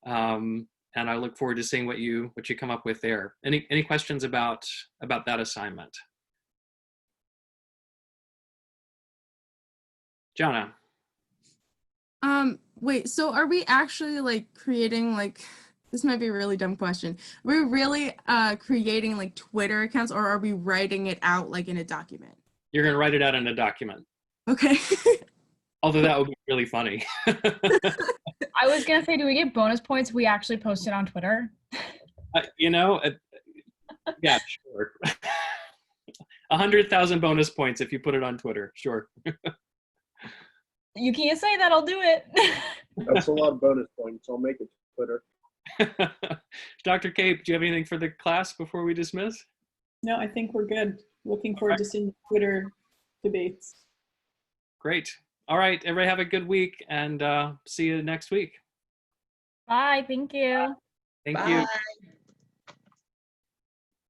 and I look forward to seeing what you come up with there. Any questions about that assignment? Jonna? Wait, so are we actually like creating, like, this might be a really dumb question. Are we really creating like Twitter accounts, or are we writing it out like in a document? You're going to write it out in a document. Okay. Although that would be really funny. I was gonna say, do we get bonus points if we actually post it on Twitter? You know, yeah, sure. 100,000 bonus points if you put it on Twitter. Sure. You can't say that. I'll do it. That's a lot of bonus points. I'll make it to Twitter. Dr. Cape, do you have anything for the class before we dismiss? No, I think we're good. Looking forward to seeing the Twitter debates. Great. All right, everybody have a good week, and see you next week. Bye. Thank you. Thank Bye. you.